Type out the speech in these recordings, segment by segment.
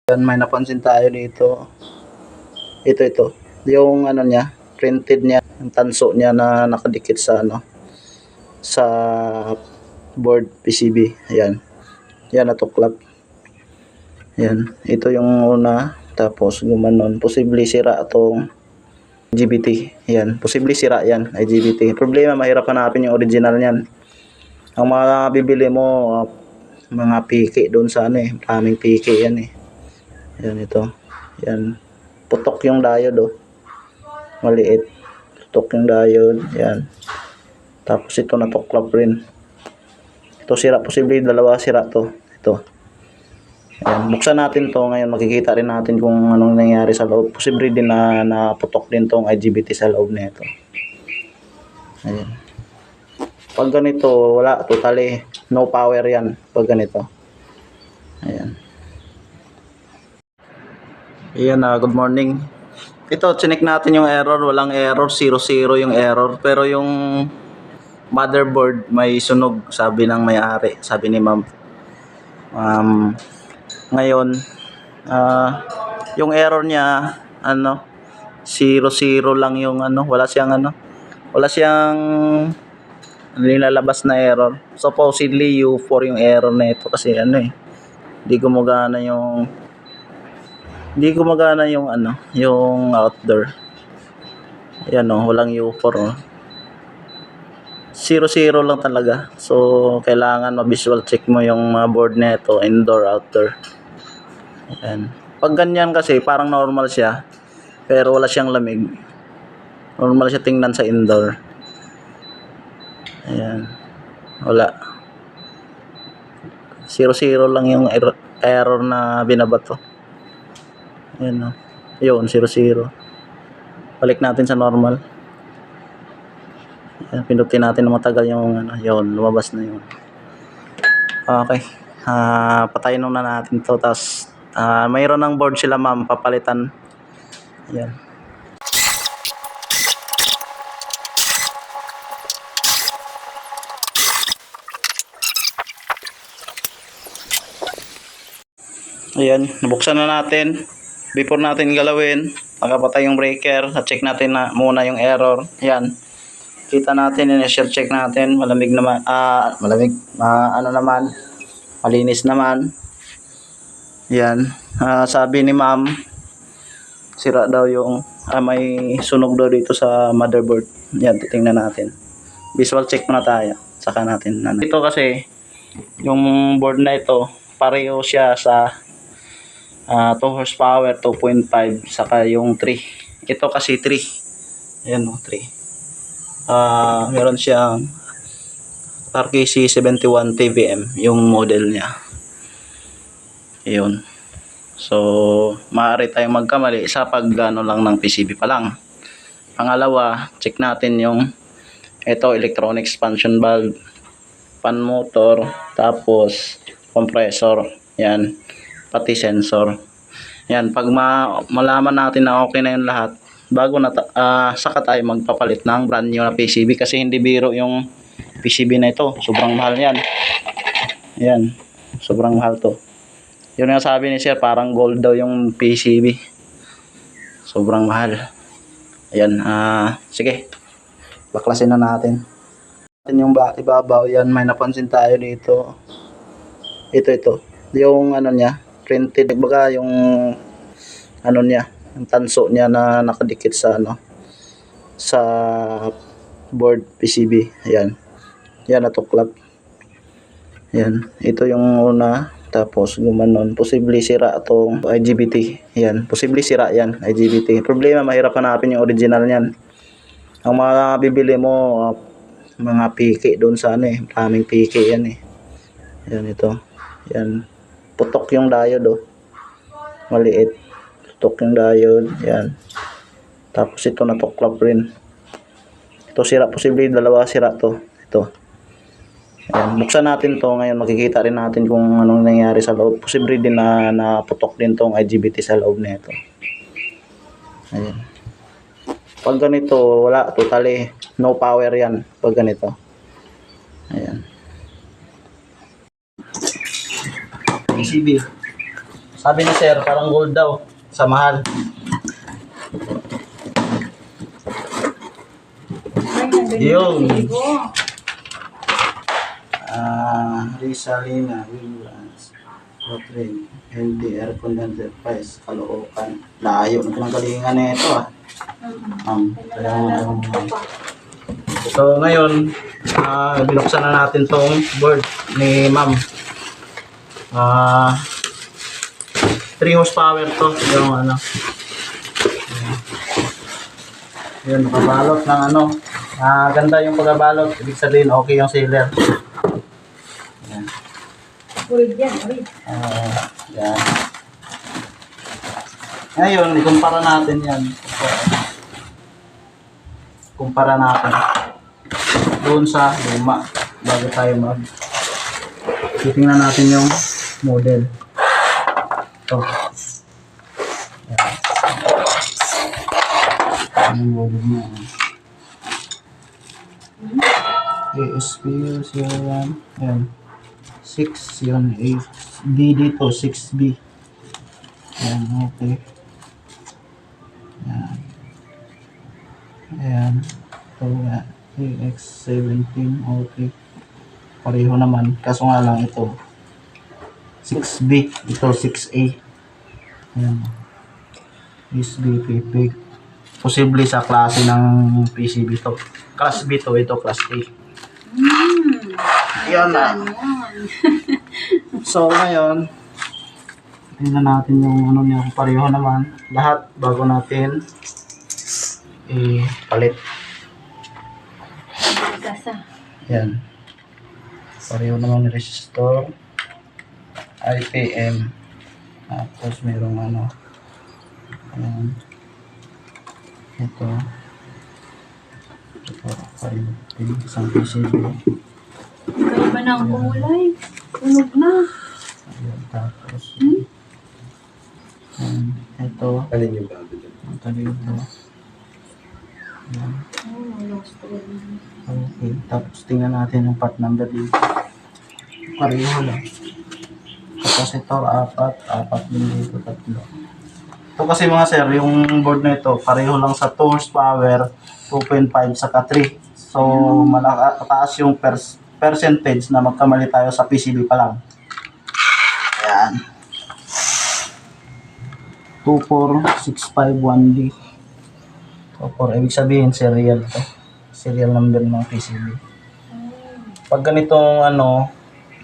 Yan, may napansin tayo dito. Ito. Yung ano niya, printed niya, yung tanso niya na nakadikit sa sa board PCB. Ayan. Yan natuklap. Yan. Ito yung una. Tapos gumanon. Posible sira itong IGBT. Yan. Posible sira yan. IGBT. Problema, mahirap hanapin yung original niyan. Ang mga bibili mo, mga piki doon sa maraming piki yan eh. Yan ito. Yan. Putok yung diode oh. Maliit. Putok yung diode. Yan. Tapos ito natuklap rin. Ito sira. Posible dalawa sira to. Ito. Yan. Buksan natin to. Ngayon makikita rin natin kung anong nangyari sa loob. Posible din na naputok din tong IGBT sa loob nito. Ayan. Pag ganito, wala. Totally no power yan. Pag ganito. Ayan. Ayan, good morning. Ito, chinek natin yung error. Walang error, 0 yung error. Pero yung motherboard may sunog, sabi ng may-ari, sabi ni ma'am. Ngayon, yung error niya, 0 lang yung wala siyang nilalabas na error. Supposedly, U4 yung error na ito kasi hindi gumagana yung outdoor. Ayan walang U4 0 lang talaga. So kailangan ma-visual check mo yung mga board nito, indoor, outdoor. Ayan. Pag ganyan kasi parang normal siya pero wala siyang lamig. Normal siya tingnan sa indoor. Ayan. Wala. 0 lang yung error na binabato. Ayan yun, 0. Balik natin sa normal. Ayan, pindutin natin na matagal yung yun, lumabas na yun. Okay. Patayin na natin to. Tapos mayroon ng board sila ma'am, papalitan. Ayan. Ayan, nabuksan na natin. Before natin galawin, nakapatay yung breaker. Check natin na muna yung error. Ayan. Kita natin, initial check natin. Malamig naman. Malinis naman. Ayan. Sabi ni ma'am, sira daw yung may sunog daw dito sa motherboard. Ayan, titingnan natin. Visual check muna tayo. Saka natin. Ito kasi, yung board na ito, pareho siya sa 2 horsepower, 2.5, saka yung 3. Ito kasi 3. Ayan 3. Meron siyang RKC 71 TVM yung model niya. Ayun. So, maaari tayong magkamali sa paggano lang ng PCB pa lang. Pangalawa, check natin yung electronic expansion valve, fan motor, tapos compressor. Yan. Pati sensor. Yan, pag malaman natin na okay na yung lahat, bago na saka tayo magpapalit ng brand new na PCB kasi hindi biro yung PCB na ito. Sobrang mahal yan. Yan, sobrang mahal to. Yun nga sabi ni sir, parang gold daw yung PCB. Sobrang mahal. Ayan, sige. Baklasin na natin. Yung ibabaw, yan, may napansin tayo dito. Ito. Yung niya, printed, baga yung niya, yung tanso niya na nakadikit sa sa board PCB. Ayan. Yan natuklap. Ayan. Ito yung una. Tapos gumanon. Posible sira itong IGBT. Ayan. Posible sira yan. IGBT. Problema, mahirap hanapin yung original niyan. Ang mga bibili mo, mga piki doon sa maraming piki yan eh. Ayan ito. Ayan. Putok yung diode oh. Maliit. Putok yung diode. Yan. Tapos ito natuklap rin. Ito sira. Posible dalawa sira to. Ito. Ayan. Buksan natin to. Ngayon makikita rin natin kung anong nangyari sa loob. Posible din na naputok din tong IGBT sa loob nito. Ayan. Pag ganito, wala. Totally no power yan. Pag ganito. Ayan. PCB. Sabi ni sir, parang gold daw. Sa mahal. Yung Rizalina, Williams, Rotring, LD, air condenser, price, Caloocan. Layo na pinanggalingan na ito So ngayon, binuksan na natin tong board ni ma'am. 3 horsepower to, yung ano. Yun, nakabalot ng ano. Ganda yung pagkabalot. Ibig sabihin, okay yung sealer. Yan. Yan. Ngayon, ikumpara natin yan. Kumpara natin doon sa luma bago tayo titingnan natin yung model. Ito. Yan. Yung model niya. ASP 01. Yan. 6 yun. B dito. 6B. Yan. Okay. Yan. Ayan. Ito nga. AX17. Okay. Pareho naman. Kaso nga lang ito. 6B. Ito 6A. Ayan. USB PPG. Posible sa klase ng PCB to. Class B to. Ito class A. Yan na. So ngayon, tingnan natin yung ano niya. Pareho naman. Lahat bago natin palit. Yan. Pareho naman yung resistor. IPM. Tapos mayroong ano. Ayan. Ito. Ito. Pareho. Isang PCB. Kaya ba na ang kulay? Tunog na. Ayan. Tapos. Ito. Alin yung bago dyan? Ito dito. Ayan. Okay. Tapos tingnan natin yung part number dito. Pareho lang. Tapos ito, 4 din dito, 3. Ito kasi mga sir, yung board na ito, pareho lang sa 2 horsepower, 2.5 saka 3. So, mataas yung percentage na magkamali tayo sa PCB pa lang. Ayan. 24651D. 24, ibig sabihin serial to. Serial number ng PCB. Pag ganitong ano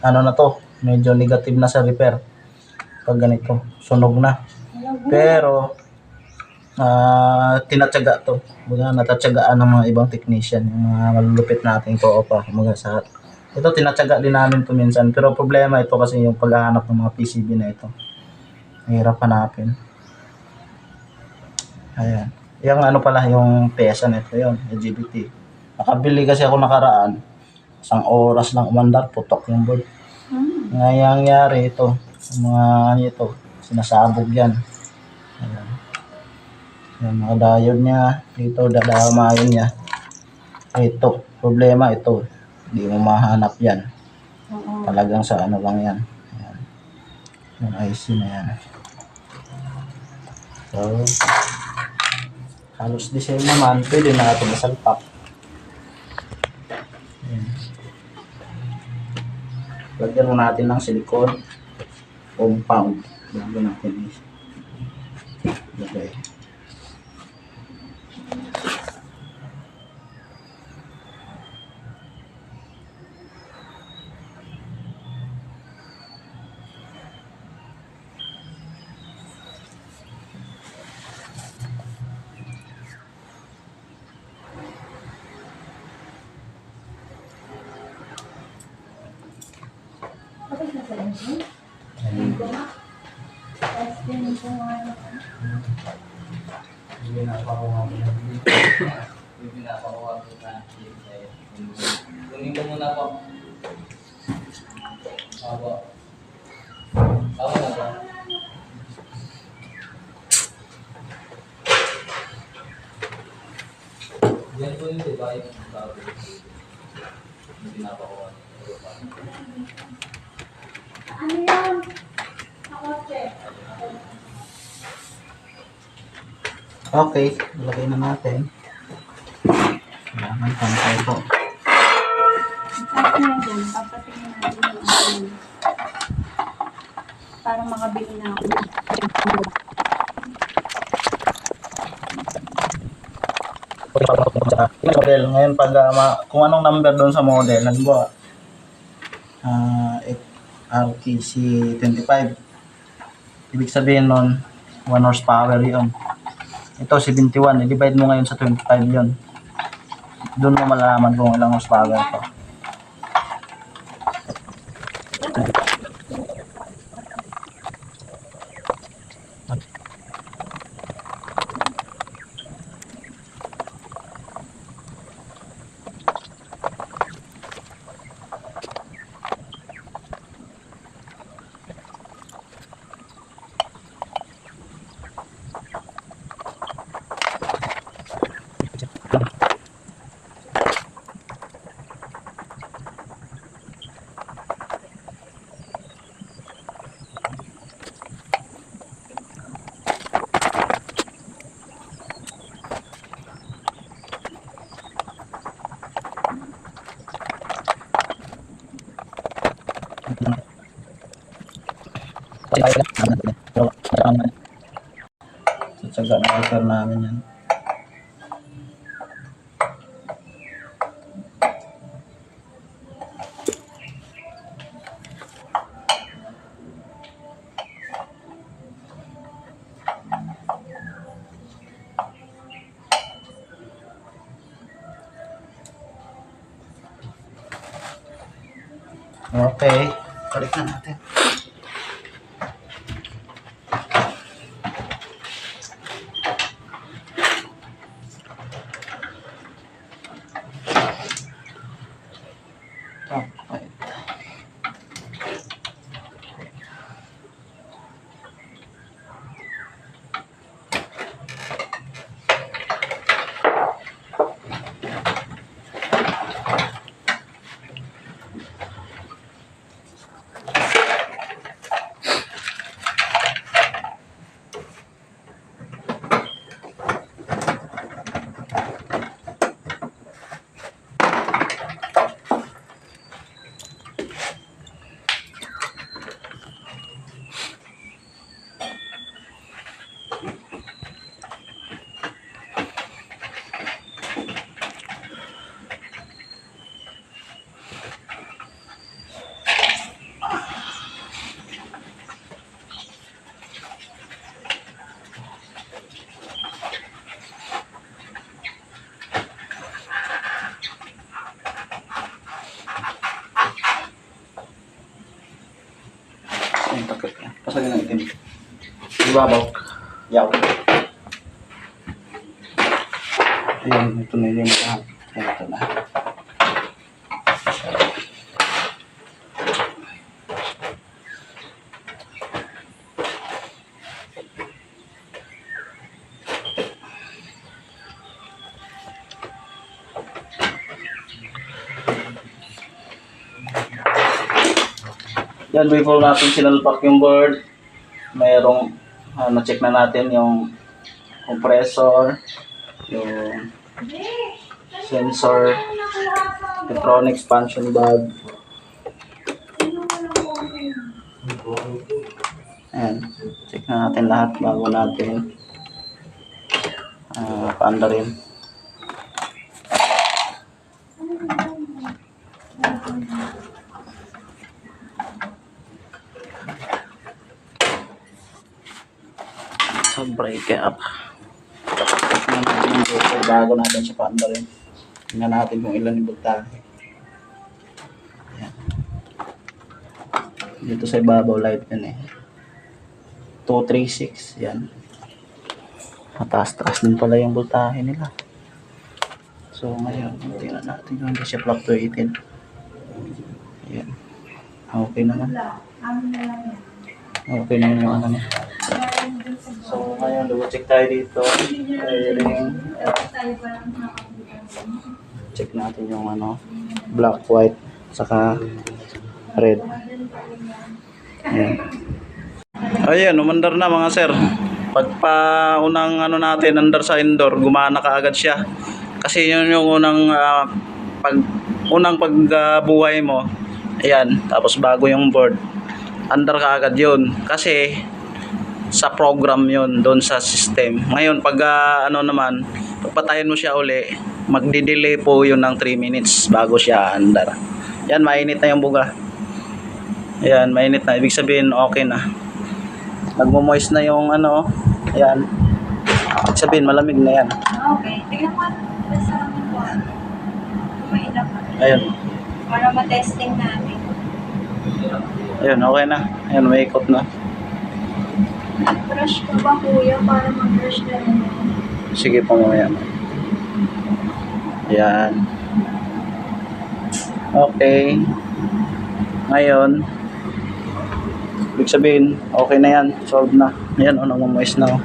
na to, medyo negative na sa repair. Pag ganito, sunog na. Pero tinatsaga to. Natatsagaan ng mga ibang technician, yung mga malulupit natin ko pa sa ito tinatsaga din namin to minsan. Pero problema ito kasi yung paghahanap ng mga PCB na ito. Mahirap hanapin. Ayan. Yung ano pala, yung pesa nito yun, LGBT. Nakabili kasi ako nakaraan. 1 oras lang umandar, putok yung board. Nangyayari ito, mga ano ito, sinasabog yan. Ayan. Yung mga diode niya, dito dadamayin niya. Ito, problema ito. Hindi mo mahanap yan. Talagang sa ano lang yan. Ayan. Yung IC na yan. So, halos the same naman, pwede na natin masalpak. Ayan. Lagyan mo natin ng silicone compound. Lagyan natin lagay. Kunin ko muna po. Aba. Tama na ba? Yan po yung device ng tao. Hindi napakuha. Ano yan? Ako, check. Okay, ilagay na natin. Kailangan pantay po. Kahit na dyan, papatingin natin yung ano. Para makabili na ako. Model. Ngayon pag kung anong number doon sa model, halimbawa RTC 25. Ibig sabihin nun 1 horsepower yun. Ito 71, i-divide mo ngayon sa 25 yun. Doon mo malalaman kung ilang horsepower ito. Tsatsaga na repair namin yan. Okay, balik na natin. Okay. Ang takip yan. Pasagin ng itim. Ibabaw. Yaw. Ayan, ito na yung lahat. Ito na. Yan, before natin sinalpak yung board, mayroong na-check na natin yung compressor, yung sensor, electronic expansion valve. Ayan, check na natin lahat bago natin paanda rin. So, break it up. Tingnan natin yung breaker bago natin siya paanda rin. Tingnan natin kung ilan yung voltahe. Ayan. Dito sa ibabaw light yan eh. 236. Yan. Mataas-taas din pala yung voltahe nila. So, ngayon, tingnan natin kung hindi siya fluctuated. Ayan. Okay naman. Okay naman yung ano niya. So, ngayon, double check tayo dito. Wiring. Check natin yung ano, black, white, saka red. Ayan. Ayan, umandar na mga sir. Pagpa unang ano natin, under sa indoor, gumana kaagad siya. Kasi yun yung unang unang pagbuhay mo. Ayan, tapos bago yung board. Under kaagad yun. Kasi sa program yun, doon sa system. Ngayon, pag ano naman, pagpatayin mo siya uli, magdi-delay po yun ng 3 minutes bago siya under. Yan, mainit na yung buga. Ayan, mainit na. Ibig sabihin, okay na. Nagmo-moist na yung ano, ayan. Ibig sabihin, malamig na yan. Okay. Tingnan mo. Basta lang po. Mainap. Ayan. Para matesting namin. Ayan, okay na. Ayan, may ikot na. Brush ko ba kuya para mag-brush na rin ako? Sige po mamaya. Ayan. Okay. Ngayon, ibig sabihin, okay na yan. Solve na. Ayan, nagmo-moist na.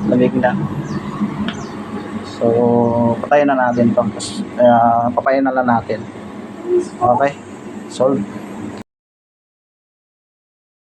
Lamig na. So, patayin na natin to. Papayin na lang natin. Okay. Solve.